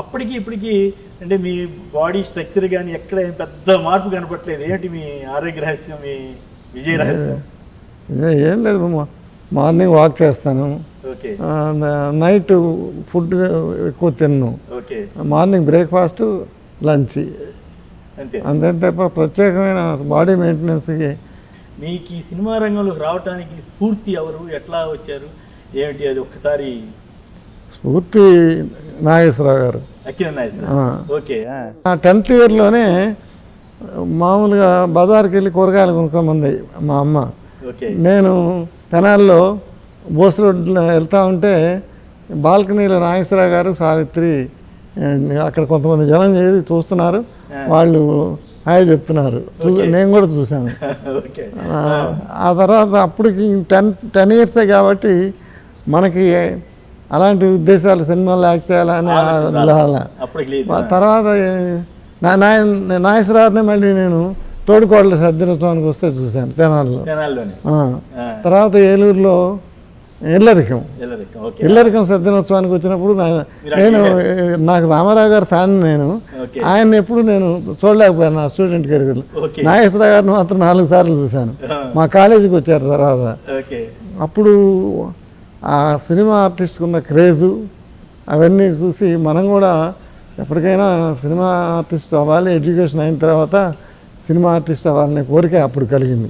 అప్పటికి ఇప్పటికి అంటే మీ బాడీ స్ట్రక్చర్ కానీ ఎక్కడ ఏం పెద్ద మార్పు కనపట్లేదు. ఏంటి మీ ఆరోగ్య రహస్యం, మీ విజయ రహస్యం? ఏం లేదు, మార్నింగ్ వాక్ చేస్తాను, ఓకే నైట్ ఫుడ్ ఎక్కువ తిన్ను, ఓకే మార్నింగ్ బ్రేక్ఫాస్ట్, లంచ్, అంతే. అంతే తప్ప ప్రత్యేకమైన బాడీ మెయింటెనెన్స్కి. మీకు ఈ సినిమా రంగంలోకి రావడానికి స్ఫూర్తి ఎవరు, ఎట్లా వచ్చారు, ఏమిటి అది ఒక్కసారి? స్ఫూర్తి నాగేశ్వరరావు గారు. అక్కిన నాగేశ్వర. ఓకే. 10th ఇయర్లోనే మామూలుగా బజార్కి వెళ్ళి కూరగాయలు కొనుక్కోమంది మా అమ్మ. ఓకే. నేను తెనాల్లో బోస్ రోడ్లో వెళ్తూ ఉంటే బాల్కనీలో నాగేశ్వరరావు గారు, సావిత్రి అక్కడ కొంతమంది జనం చేసి చూస్తున్నారు, వాళ్ళు హాయ్ చెప్తున్నారు, నేను కూడా చూశాను. ఓకే. ఆ తర్వాత అప్పటికి 10 ఇయర్సే కాబట్టి మనకి అలాంటి ఉద్దేశాలు సినిమాలు యాక్ట్ చేయాలని అప్పటికి లేదు. తర్వాత నాగేశ్వరరావుని మళ్ళీ నేను తోడుకోడల సద్దినోత్సవానికి వస్తే చూశాను తెనాల్లో. తెనాల్లోనే. తర్వాత ఏలూరులో ఇల్లరికం సద్దినోత్సవానికి వచ్చినప్పుడు నేను నాకు రామారావు గారు ఫ్యాన్, నేను ఆయన ఎప్పుడు నేను చూడలేకపోయాను నా స్టూడెంట్ కెరీర్లో. నాగేశ్వరరావు గారిని మాత్రం 4 సార్లు చూశాను. మా కాలేజీకి వచ్చారు తర్వాత. అప్పుడు ఆ సినిమా ఆర్టిస్ట్కి ఉన్న క్రేజు అవన్నీ చూసి మనం కూడా ఎప్పటికైనా సినిమా ఆర్టిస్ట్ అవ్వాలి, ఎడ్యుకేషన్ అయిన తర్వాత సినిమా ఆర్టిస్ట్ అవ్వాలనే కోరిక అప్పుడు కలిగింది.